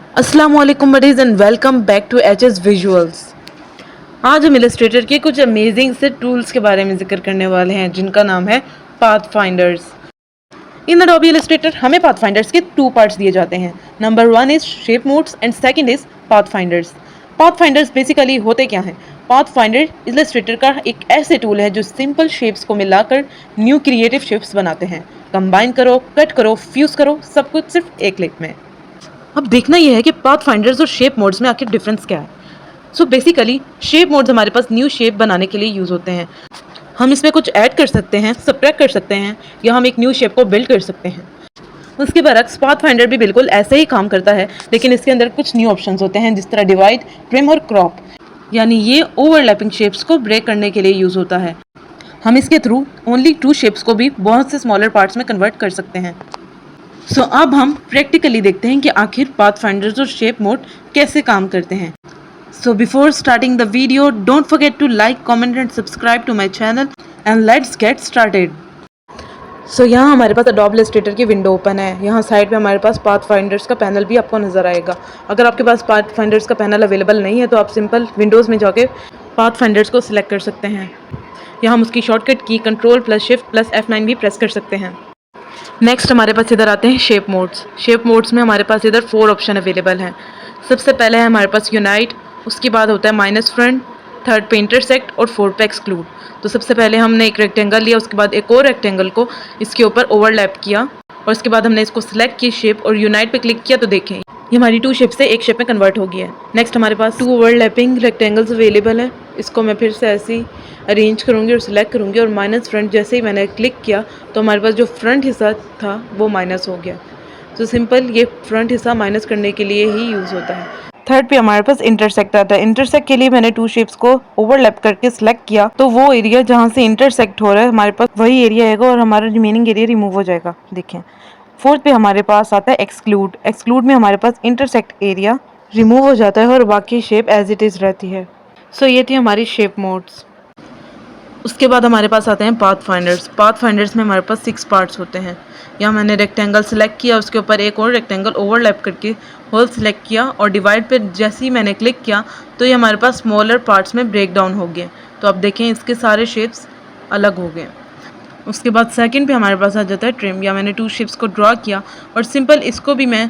अस्सलाम वालेकुम buddies and welcome back to HS visuals. आज हम इलस्ट्रेटर के कुछ अमेजिंग से टूल्स के बारे में जिक्र करने वाले हैं जिनका नाम है पाथफाइंडर्स। इन अडोबी इलस्ट्रेटर हमें पाथफाइंडर्स के 2 पार्ट्स दिए जाते हैं। Number 1 is shape modes and second is pathfinders. Pathfinders basically होते क्या हैं? पाथफाइंडर इलस्ट्रेटर का एक ऐसे टूल है जो सिंपल शेप्स को मिलाकर न्यू क्रिएटिव शेप्स बनाते हैं। कंबाइन करो, कट करो, फ्यूज करो, सब कुछ सिर्फ एक क्लिक में। अब देखना यह है कि पाथफाइंडर्स और शेप मोड्स में आखिर डिफरेंस क्या है। सो बेसिकली शेप मोड्स हमारे पास न्यू शेप बनाने के लिए यूज़ होते हैं। हम इसमें कुछ ऐड कर सकते हैं, सब्ट्रैक्ट कर सकते हैं, या हम एक न्यू शेप को बिल्ड कर सकते हैं। उसके बरक्स पाथफाइंडर भी बिल्कुल ऐसे ही काम करता है, लेकिन इसके अंदर कुछ न्यू ऑप्शंस होते हैं जिस तरह डिवाइड, ट्रिम और क्रॉप, यानी ये ओवरलैपिंग शेप्स को ब्रेक करने के लिए यूज़ होता है। हम इसके थ्रू ओनली 2 शेप्स को भी बहुत से स्मॉलर पार्ट्स में कन्वर्ट कर सकते हैं। सो अब हम प्रैक्टिकली देखते हैं कि आखिर पाथफाइंडर्स और शेप मोड कैसे काम करते हैं। So before starting the video, don't forget to like, comment and subscribe to my channel and let's get started. So यहाँ हमारे पास एडोब इलस्ट्रेटर की विंडो ओपन है। यहाँ साइड पे हमारे पास पाथफाइंडर्स का पैनल भी आपको नज़र आएगा। अगर आपके पास पाथफाइंडर्स का पैनल अवेलेबल नहीं है तो आप सिंपल विंडोज़ में जाके पाथफाइंडर्स को सिलेक्ट कर सकते हैं। यहाँ हम उसकी शॉर्टकट की Ctrl+Shift+F9 भी प्रेस कर सकते हैं। नेक्स्ट हमारे पास इधर आते हैं शेप मोड्स। शेप मोड्स में हमारे पास इधर 4 ऑप्शन अवेलेबल हैं। सबसे पहले है हमारे पास यूनाइट, उसके बाद होता है माइनस फ्रंट, थर्ड पे इंटरसेक्ट और फोर्थ पे एक्सक्लूड। तो सबसे पहले हमने एक रेक्टेंगल लिया, उसके बाद एक और रेक्टेंगल को इसके ऊपर ओवरलैप किया और उसके बाद हमने इसको सिलेक्ट की शेप और यूनाइट पे क्लिक किया तो देखें ये हमारी 2 शेप से एक शेप में कन्वर्ट हो गया है। नेक्स्ट हमारे पास 2 ओवरलैपिंग रेक्टेंगल्स अवेलेबल है। इसको मैं फिर से ऐसे ही अरेंज करूँगी और सिलेक्ट करूँगी और माइनस फ्रंट जैसे ही मैंने क्लिक किया तो हमारे पास जो फ्रंट हिस्सा था वो माइनस हो गया। तो सिंपल ये फ्रंट हिस्सा माइनस करने के लिए ही यूज़ होता है। थर्ड पे हमारे पास इंटरसेक्ट आता है। इंटरसेक्ट के लिए मैंने 2 शेप्स को ओवरलैप करके सिलेक्ट किया तो वो एरिया जहाँ से इंटरसेक्ट हो रहा है हमारे पास वही एरिया आएगा और हमारा रिमेनिंग एरिया रिमूव हो जाएगा। देखें फोर्थ पे हमारे पास आता है एक्सक्लूड। एक्सक्लूड में हमारे पास इंटरसेक्ट एरिया रिमूव हो जाता है और बाकी शेप एज इट इज़ रहती है। सो ये थी हमारी शेप मोड्स। उसके बाद हमारे पास आते हैं पाथफाइंडर्स। पाथफाइंडर्स में हमारे पास 6 पार्ट्स होते हैं। यहाँ मैंने रेक्टेंगल सेलेक्ट किया, उसके ऊपर एक और रेक्टेंगल ओवरलैप करके होल सेलेक्ट किया और डिवाइड पे जैसे ही मैंने क्लिक किया तो ये हमारे पास स्मॉलर पार्ट्स में ब्रेक डाउन हो गए। तो आप देखें इसके सारे शेप्स अलग हो गए। उसके बाद सेकंड पे हमारे पास आ जाता है ट्रिम। या मैंने 2 शेप्स को ड्रॉ किया और सिंपल इसको भी मैं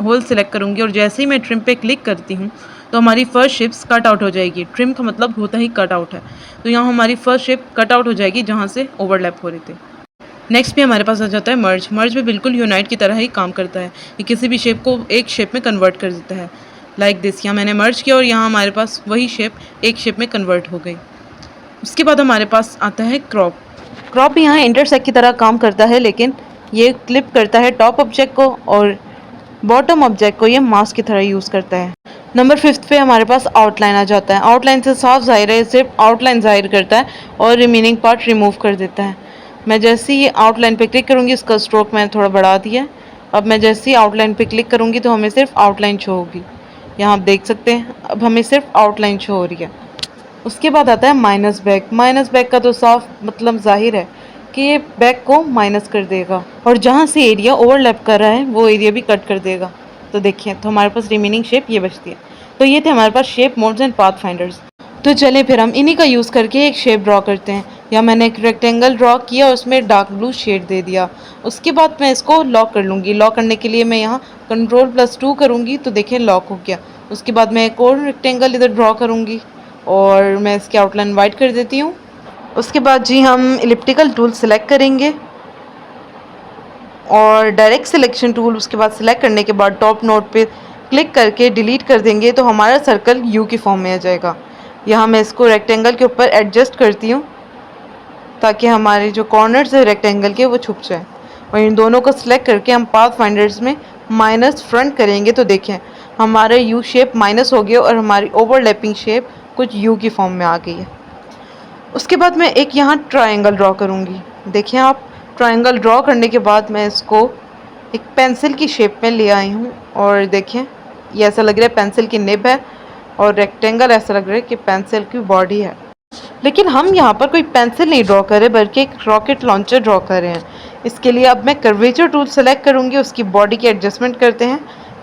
होल सेलेक्ट करूँगी और जैसे ही मैं ट्रिम पे क्लिक करती हूँ तो हमारी फर्स्ट शेप्स कट आउट हो जाएगी। ट्रिम का मतलब होता ही कट आउट है, तो यहाँ हमारी फर्स्ट शेप कट आउट हो जाएगी जहाँ से ओवरलैप हो रहे थे। नेक्स्ट पे हमारे पास आ जाता है मर्ज। मर्ज भी बिल्कुल यूनाइट की तरह ही काम करता है। ये किसी भी शेप को एक शेप में कन्वर्ट कर देता है लाइक दिस। यहाँ मैंने मर्ज किया और यहाँ हमारे पास वही शेप एक शेप में कन्वर्ट हो गई। उसके बाद हमारे पास आता है क्रॉप। क्रॉप भी यहाँ इंटरसेक्ट की तरह काम करता है, लेकिन ये क्लिप करता है टॉप ऑब्जेक्ट को और बॉटम ऑब्जेक्ट को ये मास्क की तरह यूज़ करता है। नंबर 5 पे हमारे पास आउटलाइन आ जाता है। आउटलाइन से साफ ज़ाहिर है, सिर्फ आउटलाइन ज़ाहिर करता है और रिमेनिंग पार्ट रिमूव कर देता है। मैं जैसे ही आउटलाइन पे क्लिक करूँगी, इसका स्ट्रोक मैंने थोड़ा बढ़ा दिया। अब मैं जैसे ही आउटलाइन पे क्लिक करूँगी तो हमें सिर्फ आउटलाइन शो होगी। यहाँ आप देख सकते हैं अब हमें सिर्फ आउटलाइन शो हो रही है। उसके बाद आता है माइनस बैक। माइनस बैक का तो साफ मतलब ज़ाहिर है कि ये बैक को माइनस कर देगा और जहाँ से एरिया ओवरलैप कर रहा है वो एरिया भी कट कर देगा। तो देखिए तो हमारे पास रिमेनिंग शेप ये बचती है। तो ये थे हमारे पास शेप मोड्स एंड पाथफाइंडर्स। तो चलें फिर हम इन्हीं का यूज़ करके एक शेप ड्रॉ करते हैं। या मैंने एक रेक्टेंगल ड्रॉ किया, उसमें डार्क ब्लू शेड दे दिया। उसके बाद मैं इसको लॉक कर लूँगी। लॉक करने के लिए मैं यहाँ Ctrl+2 करूँगी तो देखिए लॉक हो गया। उसके बाद मैं एक और रेक्टेंगल इधर ड्रॉ करूँगी और मैं इसकी आउटलाइन वाइट कर देती हूँ। उसके बाद जी हम इलिप्टिकल टूल सेलेक्ट करेंगे और डायरेक्ट सिलेक्शन टूल उसके बाद सिलेक्ट करने के बाद टॉप नोड पे क्लिक करके डिलीट कर देंगे तो हमारा सर्कल यू की फॉर्म में आ जाएगा। यहाँ मैं इसको रेक्टेंगल के ऊपर एडजस्ट करती हूँ ताकि हमारे जो कॉर्नर्स है रेक्टेंगल के वो छुप जाए। और इन दोनों को सिलेक्ट करके हम पाथफाइंडर्स में माइनस फ्रंट करेंगे तो देखें हमारा यू शेप माइनस हो गया और हमारी ओवरलैपिंग शेप कुछ यू की फॉर्म में आ गई है। उसके बाद मैं एक यहाँ ट्रायंगल ड्रॉ करूँगी। देखिए आप ट्रायंगल ड्रॉ करने के बाद मैं इसको एक पेंसिल की शेप में ले आई हूँ और देखें ये ऐसा लग रहा है पेंसिल की निब है और रेक्टेंगल ऐसा लग रहा है कि पेंसिल की बॉडी है। लेकिन हम यहाँ पर कोई पेंसिल नहीं ड्रॉ कर रहे बल्कि एक रॉकेट लॉन्चर ड्रॉ कर रहे हैं। इसके लिए अब मैं कर्वेचर टूल सेलेक्ट करूँगी, उसकी बॉडी की एडजस्टमेंट करते हैं।